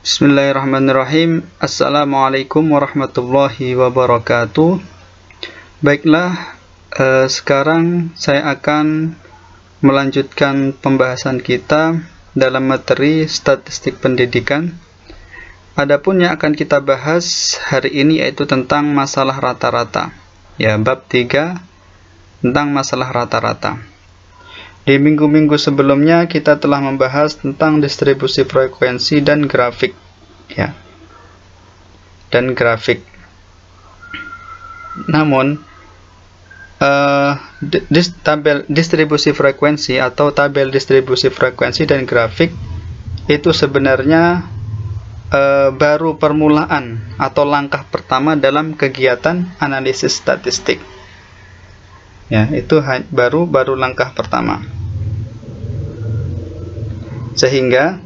Bismillahirrahmanirrahim. Assalamualaikum warahmatullahi wabarakatuh. Baiklah, sekarang saya akan melanjutkan pembahasan kita dalam materi statistik pendidikan. Adapun yang akan kita bahas hari ini yaitu tentang masalah rata-rata. Ya, bab 3 tentang masalah rata-rata. Di minggu-minggu sebelumnya kita telah membahas tentang distribusi frekuensi dan grafik, ya, dan grafik. Namun tabel distribusi frekuensi atau tabel distribusi frekuensi dan grafik itu sebenarnya baru permulaan atau langkah pertama dalam kegiatan analisis statistik. Ya, itu baru langkah pertama. Sehingga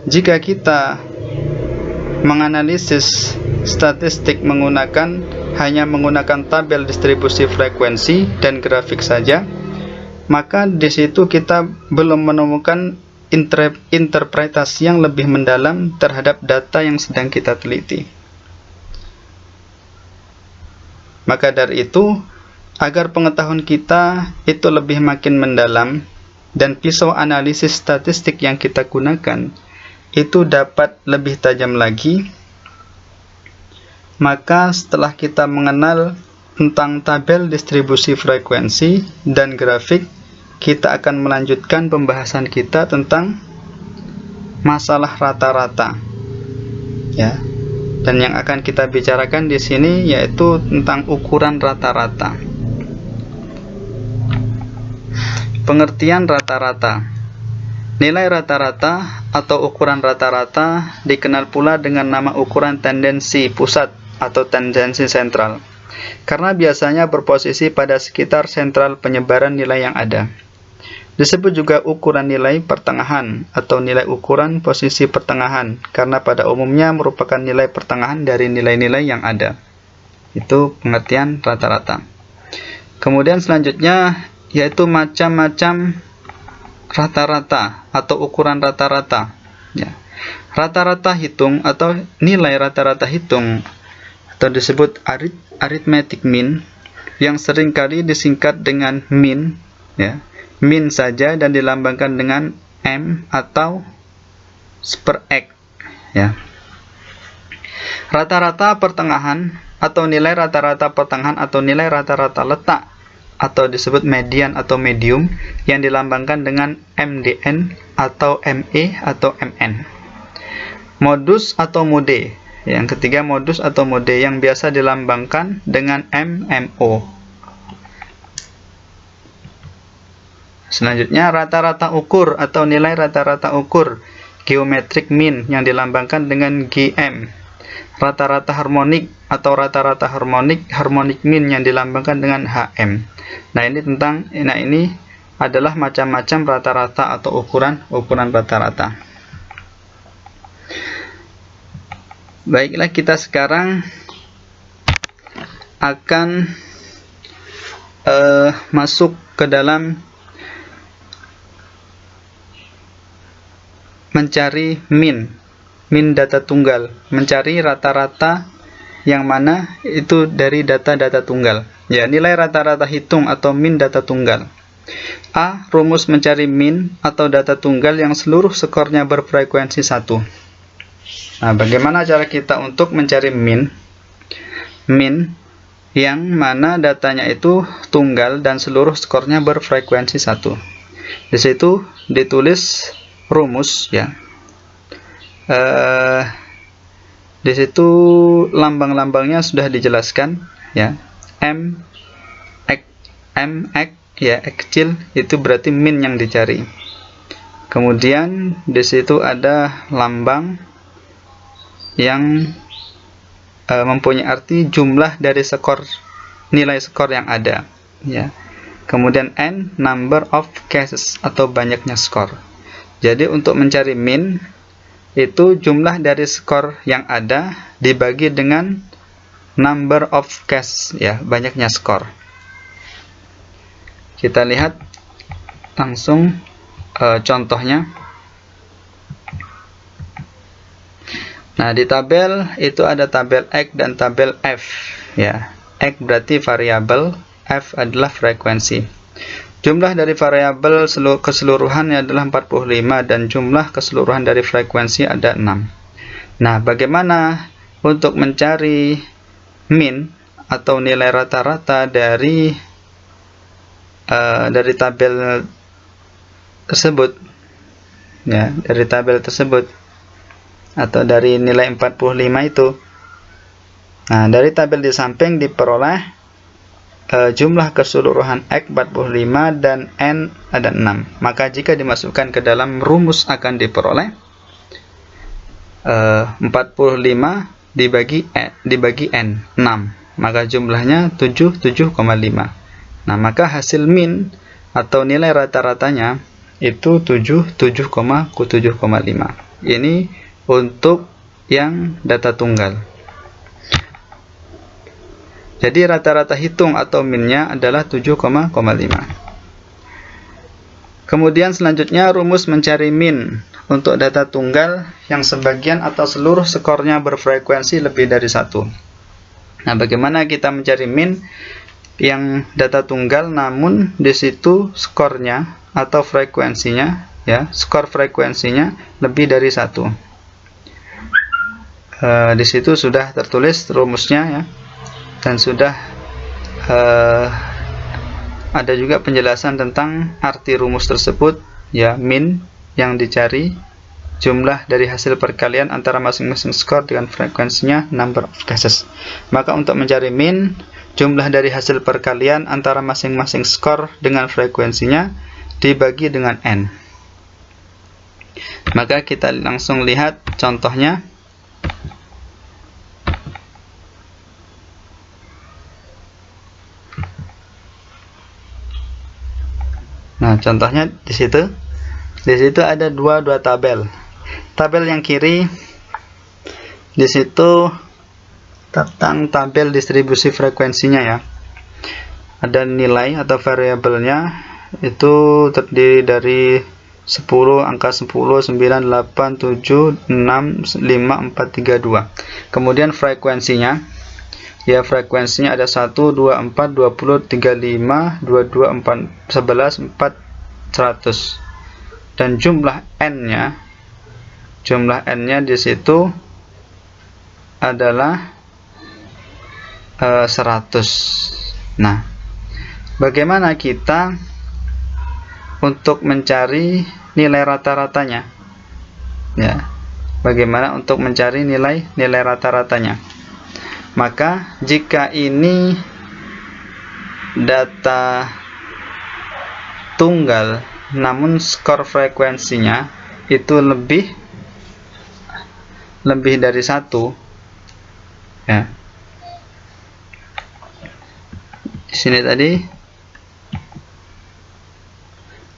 jika kita menganalisis statistik hanya menggunakan tabel distribusi frekuensi dan grafik saja, maka di situ kita belum menemukan interpretasi yang lebih mendalam terhadap data yang sedang kita teliti. Maka dari itu, agar pengetahuan kita itu lebih makin mendalam dan pisau analisis statistik yang kita gunakan itu dapat lebih tajam lagi, maka setelah kita mengenal tentang tabel distribusi frekuensi dan grafik, kita akan melanjutkan pembahasan kita tentang masalah rata-rata. Ya. Dan yang akan kita bicarakan di sini yaitu tentang ukuran rata-rata. Pengertian rata-rata. Nilai rata-rata atau ukuran rata-rata dikenal pula dengan nama ukuran tendensi pusat atau tendensi sentral, karena biasanya berposisi pada sekitar sentral penyebaran nilai yang ada. Disebut juga ukuran nilai pertengahan atau nilai ukuran posisi pertengahan, karena pada umumnya merupakan nilai pertengahan dari nilai-nilai yang ada. Itu pengertian rata-rata. Kemudian selanjutnya yaitu macam-macam rata-rata atau ukuran rata-rata. Ya. Rata-rata hitung atau nilai rata-rata hitung atau disebut arithmetic mean, yang seringkali disingkat dengan min, ya, min saja, dan dilambangkan dengan M atau per X, ya. Rata-rata pertengahan atau nilai rata-rata pertengahan atau nilai rata-rata letak atau disebut median atau medium, yang dilambangkan dengan MDN atau ME atau MN. Modus atau mode, yang ketiga modus atau mode, yang biasa dilambangkan dengan MMO. Selanjutnya rata-rata ukur atau nilai rata-rata ukur, geometric mean, yang dilambangkan dengan GM. Rata-rata harmonik atau rata-rata harmonic mean, yang dilambangkan dengan HM. Nah, ini adalah macam-macam rata-rata atau ukuran rata-rata. Baiklah, kita sekarang akan masuk ke dalam mencari min data tunggal, mencari rata-rata yang mana itu dari data-data tunggal. Ya, nilai rata-rata hitung atau min data tunggal. A. Rumus mencari min atau data tunggal yang seluruh skornya berfrekuensi 1. Nah, bagaimana cara kita untuk mencari min yang mana datanya itu tunggal dan seluruh skornya berfrekuensi 1. Di situ ditulis rumus, ya. Di situ lambang-lambangnya sudah dijelaskan, ya. MX, ya, X kecil, itu berarti min yang dicari. Kemudian di situ ada lambang yang mempunyai arti jumlah dari nilai skor yang ada, ya. Kemudian N, number of cases atau banyaknya skor. Jadi untuk mencari min itu jumlah dari skor yang ada dibagi dengan number of cases, ya, banyaknya skor. Kita lihat langsung contohnya. Nah, di tabel itu ada tabel X dan tabel F, ya. X berarti variabel, F adalah frekuensi. Jumlah dari variabel keseluruhannya adalah 45 dan jumlah keseluruhan dari frekuensi ada 6. Nah, bagaimana untuk mencari min atau nilai rata-rata dari tabel tersebut, ya, dari tabel tersebut atau dari nilai 45 itu. Nah, dari tabel di samping diperoleh jumlah keseluruhan X 45 dan N ada 6. Maka jika dimasukkan ke dalam rumus akan diperoleh 45 dibagi N 6. Maka jumlahnya 77,5. Nah, maka hasil min atau nilai rata-ratanya itu 7,5. Ini untuk yang data tunggal. Jadi rata-rata hitung atau minnya adalah 7,5. Kemudian selanjutnya rumus mencari min untuk data tunggal yang sebagian atau seluruh skornya berfrekuensi lebih dari 1. Nah, bagaimana kita mencari min yang data tunggal namun di situ skornya atau frekuensinya, ya, skor frekuensinya lebih dari 1. Di situ sudah tertulis rumusnya, ya, dan sudah ada juga penjelasan tentang arti rumus tersebut, ya. Min yang dicari jumlah dari hasil perkalian antara masing-masing skor dengan frekuensinya, number of cases. Maka untuk mencari min, jumlah dari hasil perkalian antara masing-masing skor dengan frekuensinya dibagi dengan N. Maka kita langsung lihat contohnya. Nah, contohnya di situ ada dua tabel. Tabel yang kiri di situ tentang tabel distribusi frekuensinya, ya. Ada nilai atau variabelnya itu terdiri dari 10, angka 10, 9, 8, 7, 6, 5, 4, 3, 2. Kemudian frekuensinya, ya, frekuensinya ada 1, 2, 4, 20, 35, 22, 4, 11, 4, 100. Dan jumlah N-nya di situ adalah 100. Nah, bagaimana kita untuk mencari nilai rata-ratanya? Ya, bagaimana untuk mencari nilai rata-ratanya? Maka jika ini data tunggal namun skor frekuensinya itu lebih dari 1, ya. Di sini tadi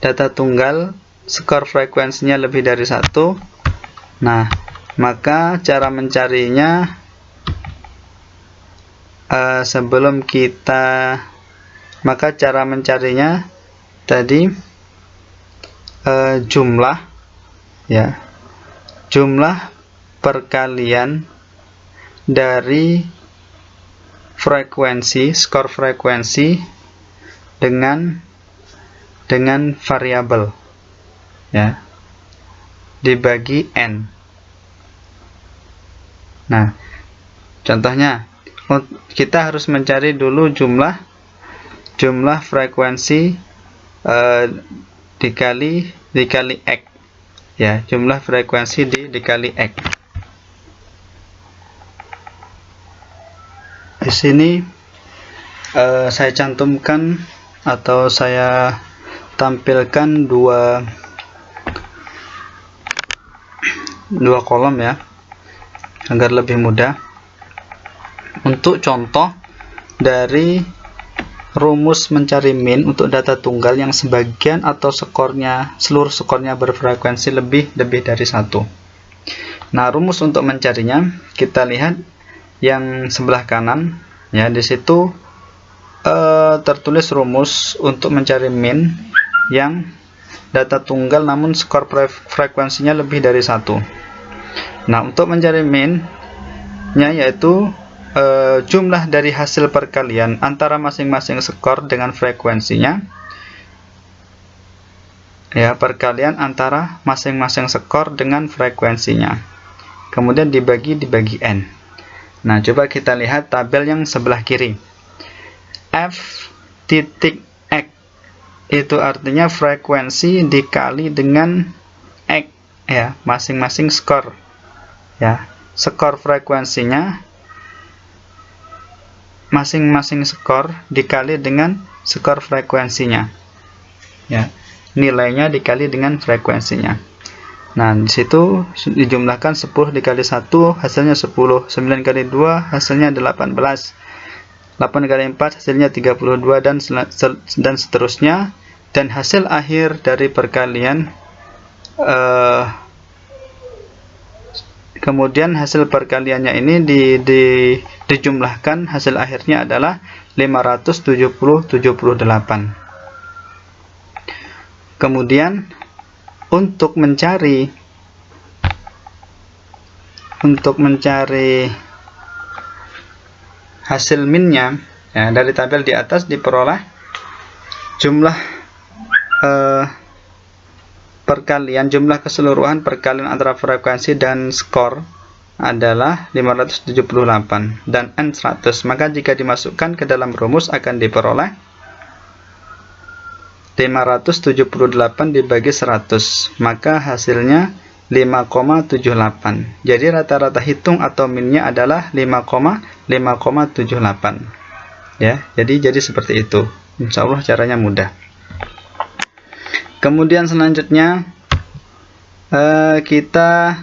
data tunggal skor frekuensinya lebih dari 1. Nah, maka cara mencarinya cara mencarinya tadi jumlah, ya, jumlah perkalian dari frekuensi, skor frekuensi dengan variabel, ya, dibagi N. Nah, contohnya kita harus mencari dulu jumlah frekuensi dikali X, ya, jumlah frekuensi dikali X. Di sini saya cantumkan atau saya tampilkan dua kolom, ya, agar lebih mudah. Untuk contoh dari rumus mencari min untuk data tunggal yang sebagian atau seluruh skornya berfrekuensi lebih dari 1. Nah, rumus untuk mencarinya kita lihat yang sebelah kanan, ya. Di situ tertulis rumus untuk mencari min yang data tunggal namun skor frekuensinya lebih dari 1. Nah, untuk mencari min-nya yaitu jumlah dari hasil perkalian antara masing-masing skor dengan frekuensinya. Ya, perkalian antara masing-masing skor dengan frekuensinya. Kemudian dibagi n. Nah, coba kita lihat tabel yang sebelah kiri. F titik X itu artinya frekuensi dikali dengan X, ya, masing-masing skor. Ya, skor frekuensinya masing-masing skor dikali dengan skor frekuensinya. Ya, nilainya dikali dengan frekuensinya. Nah, di situ dijumlahkan 10 dikali 1 hasilnya 10, 9 kali 2 hasilnya 18, 8 kali 4 hasilnya 32 dan seterusnya. Dan hasil akhir dari perkalian kemudian hasil perkaliannya ini dijumlahkan, hasil akhirnya adalah 578. Kemudian untuk mencari hasil minnya, ya, dari tabel di atas diperoleh jumlah jumlah keseluruhan perkalian antara frekuensi dan skor adalah 578 dan N 100. Maka jika dimasukkan ke dalam rumus akan diperoleh 578 dibagi 100, maka hasilnya 5,78. Jadi rata-rata hitung atau minnya adalah 5,78. Ya, jadi seperti itu. Insya Allah caranya mudah. Kemudian selanjutnya kita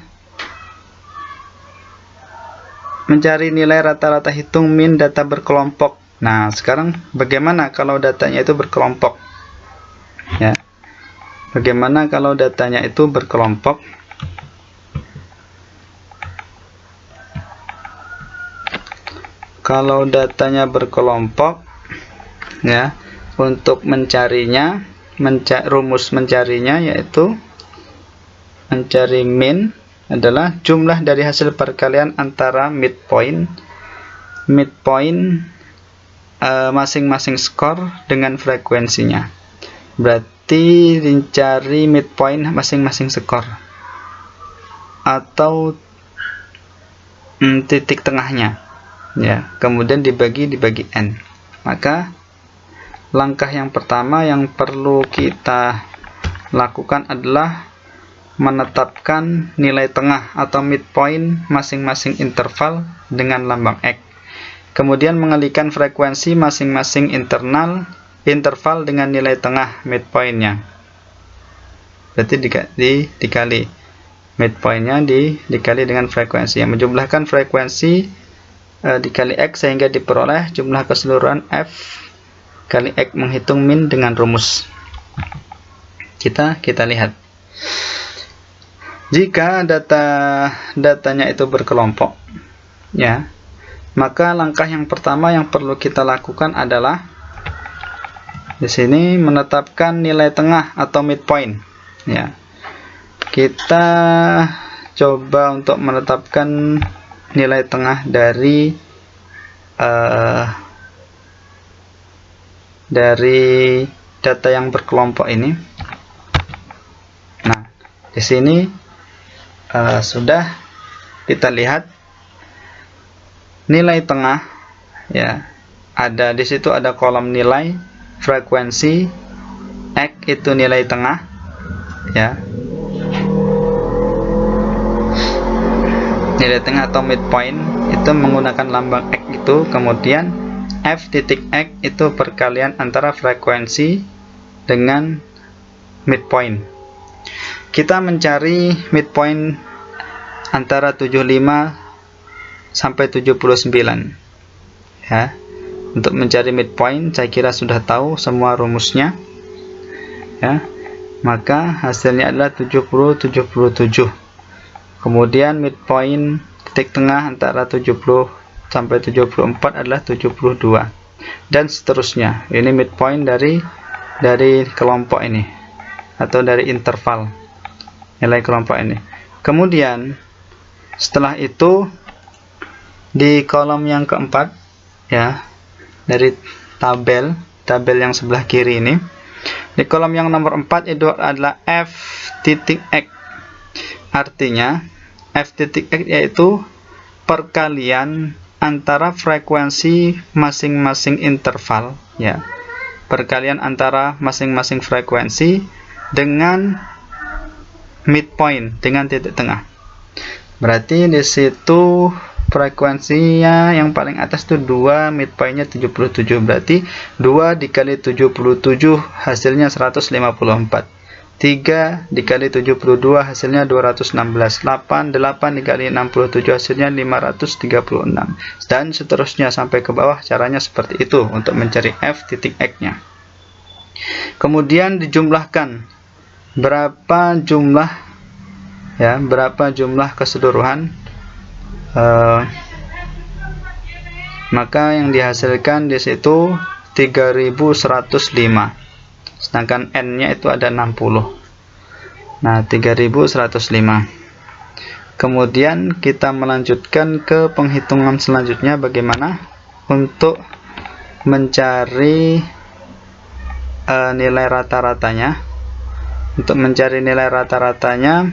mencari nilai rata-rata hitung min data berkelompok. Nah, sekarang bagaimana kalau datanya itu berkelompok? Ya, bagaimana kalau datanya itu berkelompok? Kalau datanya berkelompok, ya, untuk mencarinya, rumus mencarinya yaitu mencari min adalah jumlah dari hasil perkalian antara midpoint masing-masing skor dengan frekuensinya. Berarti dicari midpoint masing-masing skor atau titik tengahnya, ya, kemudian dibagi n. Maka langkah yang pertama yang perlu kita lakukan adalah menetapkan nilai tengah atau midpoint masing-masing interval dengan lambang X. Kemudian mengalihkan frekuensi masing-masing interval dengan nilai tengah midpointnya. Berarti dikali midpointnya dikali dengan frekuensi. Yang menjumlahkan frekuensi dikali X sehingga diperoleh jumlah keseluruhan F kali X menghitung min dengan rumus. Kita lihat. Jika datanya itu berkelompok, ya, maka langkah yang pertama yang perlu kita lakukan adalah di sini menetapkan nilai tengah atau midpoint. Ya, kita coba untuk menetapkan nilai tengah dari data yang berkelompok ini. Nah, di sini sudah kita lihat nilai tengah, ya, ada di situ, ada kolom nilai frekuensi X itu nilai tengah, ya, nilai tengah atau midpoint itu menggunakan lambang X itu. Kemudian F titik X itu perkalian antara frekuensi dengan midpoint. Kita mencari midpoint antara 75 sampai 79. Ya, untuk mencari midpoint saya kira sudah tahu semua rumusnya. Ya, maka hasilnya adalah 77. Kemudian midpoint titik tengah antara 70 sampai 74 adalah 72 dan seterusnya. Ini midpoint dari kelompok ini atau dari interval nilai kelompok ini. Kemudian Setelah itu di kolom yang keempat, ya, dari tabel yang sebelah kiri ini, di kolom yang nomor 4 itu adalah f titik x. Artinya f titik x yaitu perkalian antara frekuensi masing-masing interval, ya, perkalian antara masing-masing frekuensi dengan midpoint, dengan titik tengah. Berarti di situ frekuensinya yang paling atas itu 2, midpointnya 77. Berarti 2 dikali 77 hasilnya 154. 3 dikali 72 hasilnya 216. 8 dikali 67 hasilnya 536. Dan seterusnya sampai ke bawah. Caranya seperti itu untuk mencari f titik x-nya. Kemudian dijumlahkan berapa jumlah, ya, berapa jumlah keseluruhan, maka yang dihasilkan di situ 3105, sedangkan n-nya itu ada 60. Nah, 3105. Kemudian kita melanjutkan ke penghitungan selanjutnya, bagaimana untuk mencari nilai rata-ratanya. Untuk mencari nilai rata-ratanya,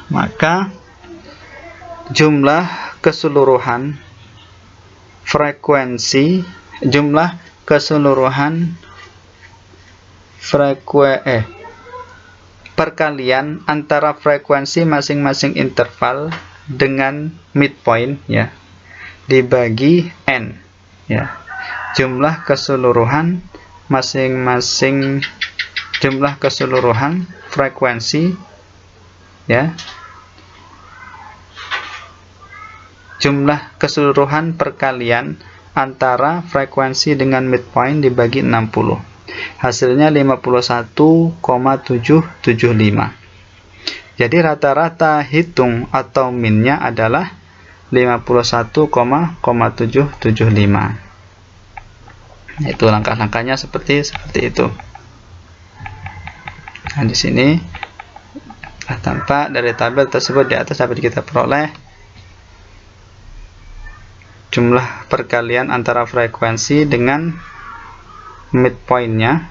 maka jumlah keseluruhan frekuensi, perkalian antara frekuensi masing-masing interval dengan midpoint, ya, dibagi n, ya, jumlah keseluruhan masing-masing, jumlah keseluruhan frekuensi, ya, jumlah keseluruhan perkalian antara frekuensi dengan midpoint dibagi 60. Hasilnya 51,775. Jadi rata-rata hitung atau min-nya adalah 51,775. Itu langkah-langkahnya seperti itu. Nah, di sini tampak dari tabel tersebut di atas dapat kita peroleh jumlah perkalian antara frekuensi dengan midpointnya.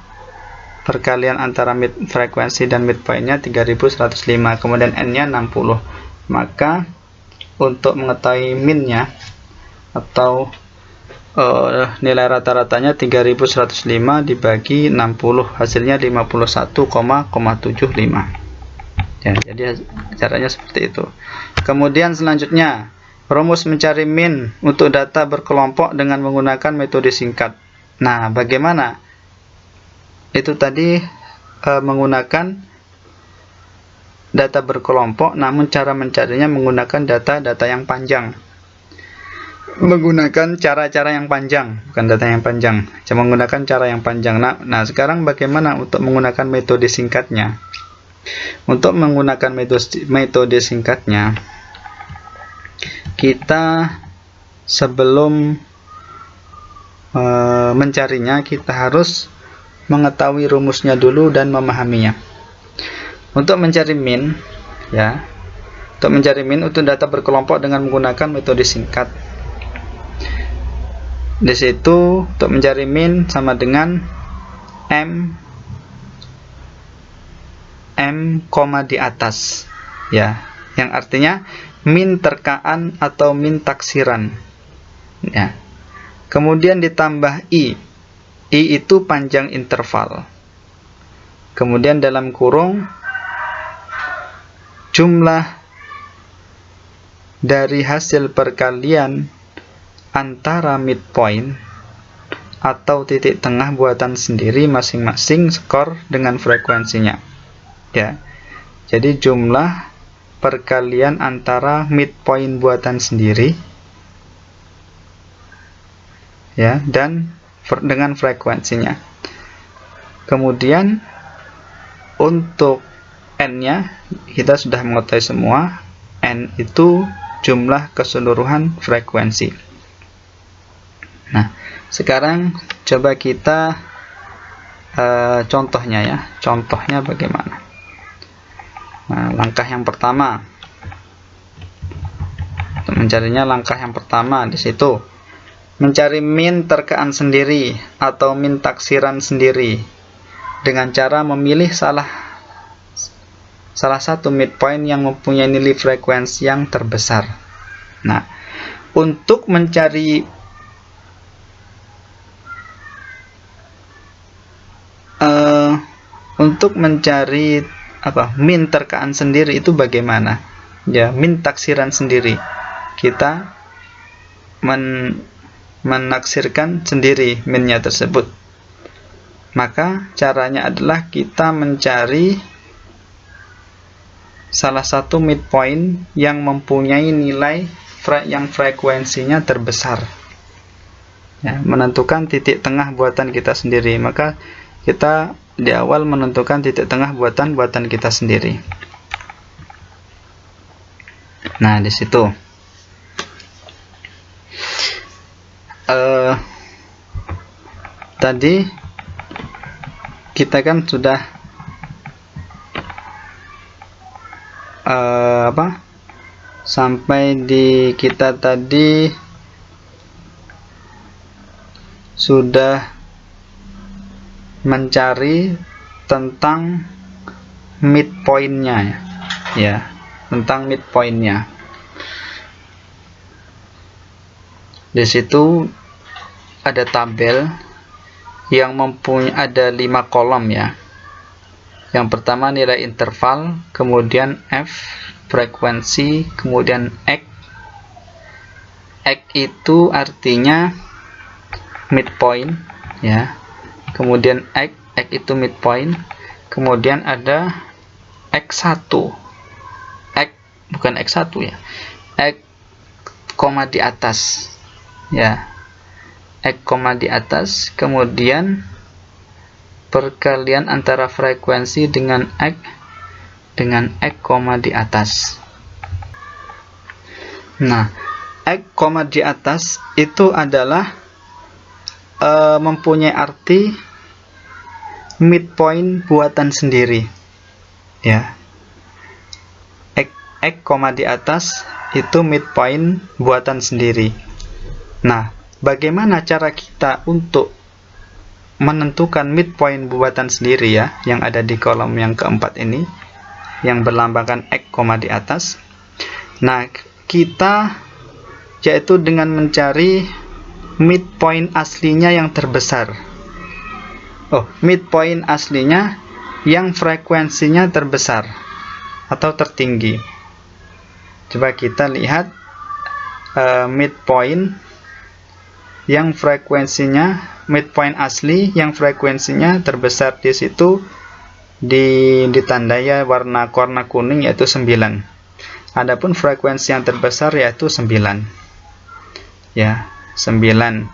Perkalian antara frekuensi dan midpointnya 3105, kemudian n-nya 60. Maka untuk mengetahui min-nya atau nilai rata-ratanya 3105 dibagi 60, hasilnya 51,75. Ya, jadi caranya seperti itu. Kemudian selanjutnya, rumus mencari min untuk data berkelompok dengan menggunakan metode singkat. Nah, bagaimana? Itu tadi menggunakan data berkelompok, namun cara mencarinya menggunakan data yang panjang. Menggunakan cara-cara yang panjang, bukan data yang panjang, cuma menggunakan cara yang panjang. Nah, sekarang bagaimana untuk menggunakan metode singkatnya? Untuk menggunakan metode singkatnya, kita sebelum mencarinya, kita harus mengetahui rumusnya dulu dan memahaminya. Untuk mencari min, ya, untuk mencari min untuk data berkelompok dengan menggunakan metode singkat. Di situ untuk mencari min sama dengan m di atas, ya, yang artinya min terkaan atau min taksiran, ya. Kemudian ditambah i itu panjang interval. Kemudian dalam kurung jumlah dari hasil perkalian antara midpoint atau titik tengah buatan sendiri masing-masing skor dengan frekuensinya, ya. Jadi jumlah perkalian antara midpoint buatan sendiri, ya, dan dengan frekuensinya. Kemudian untuk n-nya kita sudah mengetahui semua. N itu jumlah keseluruhan frekuensi. Nah, sekarang coba kita contohnya, ya. Contohnya bagaimana? Nah, langkah yang pertama untuk mencarinya, langkah yang pertama di situ mencari min terkaan sendiri atau min taksiran sendiri dengan cara memilih salah satu midpoint yang mempunyai nilai frekuensi yang terbesar. Nah, untuk mencari min terkaan sendiri itu bagaimana? Ya, min taksiran sendiri. Kita menaksirkan sendiri minnya tersebut. Maka caranya adalah kita mencari salah satu midpoint yang mempunyai nilai yang frekuensinya terbesar. Ya, menentukan titik tengah buatan kita sendiri. Maka kita di awal menentukan titik tengah buatan kita sendiri. Nah, di situ tadi kita kan sudah sampai di kita tadi sudah mencari tentang midpointnya, ya, tentang midpointnya. Di situ ada tabel yang mempunyai ada 5 kolom, ya. Yang pertama nilai interval, kemudian F frekuensi, kemudian X. X itu artinya midpoint, ya. Kemudian X itu midpoint. Kemudian ada X1. X bukan X1, ya. X koma di atas, ya. X koma di atas, kemudian perkalian antara frekuensi dengan X koma di atas. Nah, X koma di atas itu adalah mempunyai arti midpoint buatan sendiri, ya. X koma di atas itu midpoint buatan sendiri. Nah, bagaimana cara kita untuk menentukan midpoint buatan sendiri, ya, yang ada di kolom yang keempat ini yang berlambangkan X koma di atas? Nah, kita yaitu dengan mencari midpoint aslinya yang terbesar. Midpoint aslinya yang frekuensinya terbesar atau tertinggi. Coba kita lihat midpoint yang frekuensinya, midpoint asli yang frekuensinya terbesar di situ ditandai warna kuning, yaitu 9. Adapun frekuensi yang terbesar yaitu 9. Ya, 9,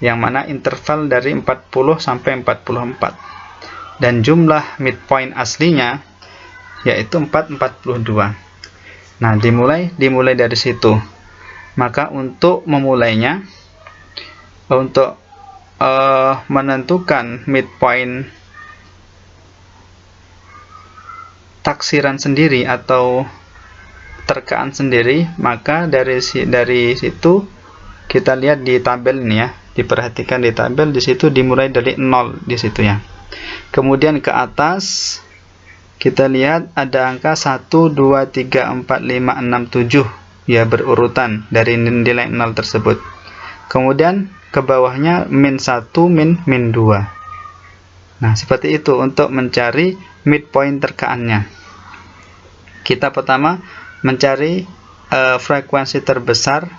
yang mana interval dari 40 sampai 44. Dan jumlah midpoint aslinya yaitu 442. Nah, dimulai dari situ. Maka untuk memulainya, untuk menentukan midpoint taksiran sendiri atau terkaan sendiri, maka dari situ kita lihat di tabel ini, ya. Diperhatikan di tabel di situ dimulai dari 0 di situ, ya. Kemudian ke atas kita lihat ada angka 1 2 3 4 5 6 7, ya, berurutan dari nilai 0 tersebut. Kemudian ke bawahnya min 1 min 2. Nah, seperti itu untuk mencari midpoint terkaannya. Kita pertama mencari frekuensi terbesar,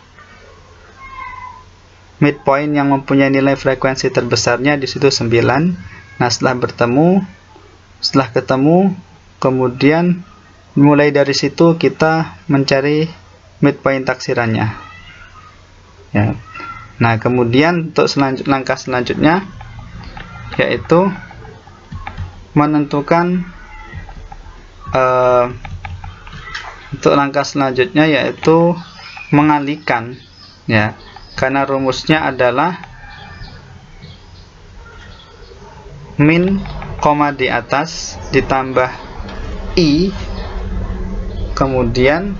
midpoint yang mempunyai nilai frekuensi terbesarnya di situ 9. Nah, setelah ketemu, kemudian mulai dari situ kita mencari midpoint taksirannya, ya. Nah, kemudian untuk langkah selanjutnya yaitu menentukan mengalihkan, ya, karena rumusnya adalah min koma di atas ditambah i kemudian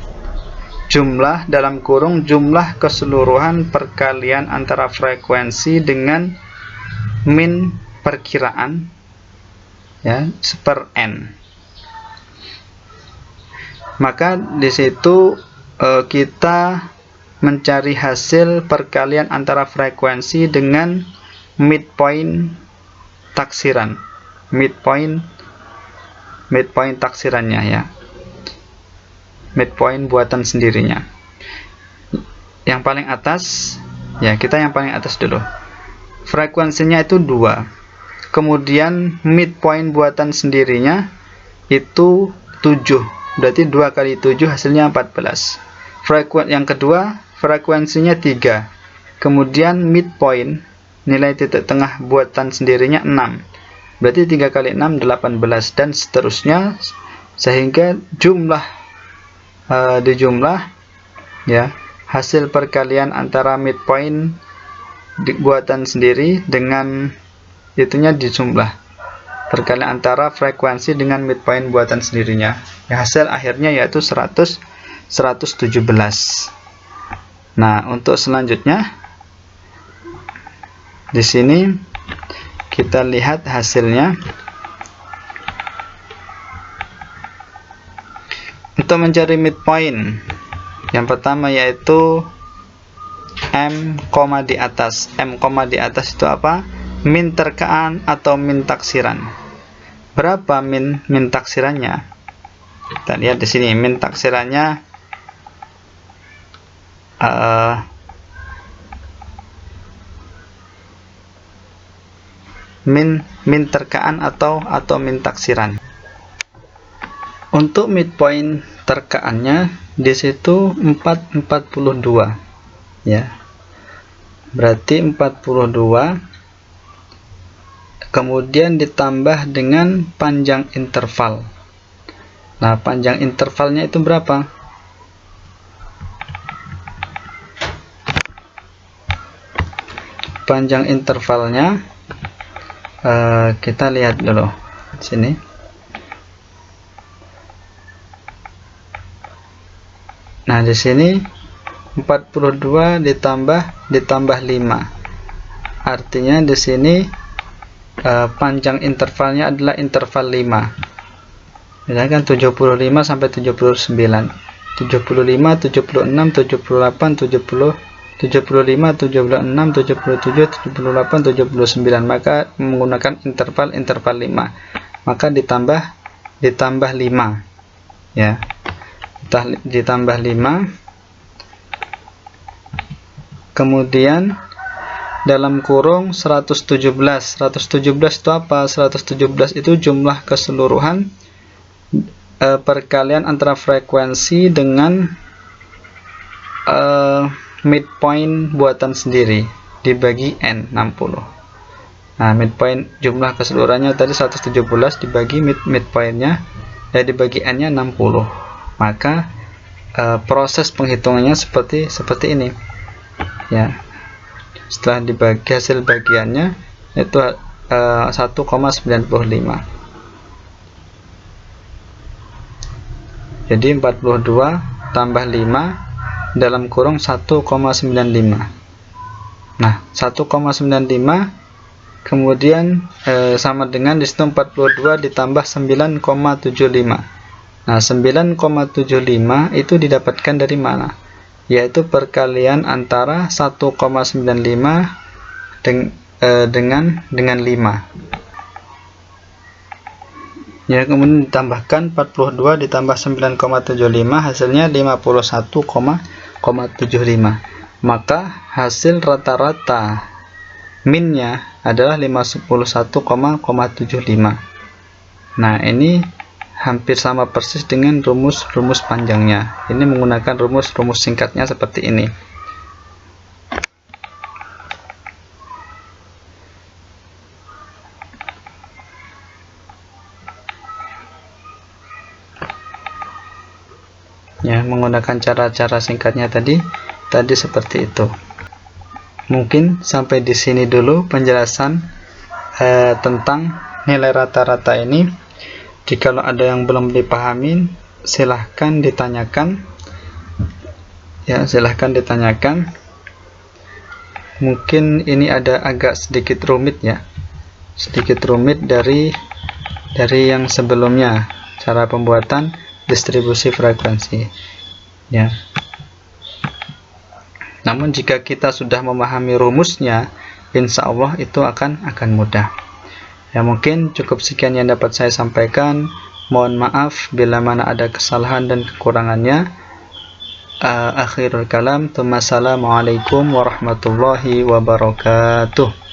jumlah dalam kurung jumlah keseluruhan perkalian antara frekuensi dengan min perkiraan, ya, per n. Maka di situ kita mencari hasil perkalian antara frekuensi dengan midpoint taksiran, midpoint taksirannya, ya, midpoint buatan sendirinya. Yang paling atas, ya, kita yang paling atas dulu. Frekuensinya itu 2. Kemudian midpoint buatan sendirinya itu 7. Berarti 2 kali 7 hasilnya 14. Yang kedua, frekuensinya 3. Kemudian midpoint, nilai titik tengah buatan sendirinya 6. Berarti 3 kali 6 18 dan seterusnya, sehingga jumlah dijumlah, ya, hasil perkalian antara midpoint buatan sendiri dengan itunya dijumlah. Perkalian antara frekuensi dengan midpoint buatan sendirinya. Ya, hasil akhirnya yaitu 117. Nah, untuk selanjutnya di sini kita lihat hasilnya. Untuk mencari midpoint, yang pertama yaitu M, di atas. M, di atas itu apa? Min terkaan atau min taksiran. Berapa min taksirannya? Kita lihat di sini, min taksirannya min terkaan atau min taksiran. Untuk midpoint terkaannya di situ 442, ya. Berarti 42 kemudian ditambah dengan panjang interval. Nah, panjang intervalnya itu berapa? Panjang intervalnya kita lihat dulu sini. Nah, di sini 42 ditambah 5. Artinya di sini panjang intervalnya adalah interval 5. Misalkan 75 sampai 79. 75, 76, 78, 70, 75, 76, 77, 78, 79. Maka menggunakan interval 5. Maka ditambah 5, ya. Ditambah 5. Kemudian dalam kurung 117. 117 itu apa? 117 itu jumlah keseluruhan perkalian antara frekuensi dengan midpoint buatan sendiri dibagi n 60. Nah, midpoint jumlah keseluruhannya tadi 117 dibagi midpointnya, dibagi n nya 60. Maka proses penghitungannya seperti ini, ya. Setelah dibagi hasil bagiannya itu 1,95. Jadi 42 tambah 5 dalam kurung 1,95. Nah, 1,95 kemudian sama dengan di situ 42 ditambah 9,75. Nah, 9,75 itu didapatkan dari mana? Yaitu perkalian antara 1,95 dengan 5. Ya, kemudian ditambahkan 42 ditambah 9,75 hasilnya 51,75. Maka hasil rata-rata minnya adalah 51,75. Nah, ini hampir sama persis dengan rumus panjangnya. Ini menggunakan rumus singkatnya seperti ini. Ya, menggunakan cara-cara singkatnya tadi seperti itu. Mungkin sampai di sini dulu penjelasan tentang nilai rata-rata ini. Jika ada yang belum dipahami, silahkan ditanyakan. Ya, silahkan ditanyakan. Mungkin ini ada agak sedikit rumit ya, sedikit rumit dari yang sebelumnya, cara pembuatan distribusi frekuensi ya. Namun jika kita sudah memahami rumusnya, insya Allah itu akan mudah ya. Mungkin cukup sekian yang dapat saya sampaikan. Mohon maaf bila mana ada kesalahan dan kekurangannya. Akhirul kalam. Assalamualaikum warahmatullahi wabarakatuh.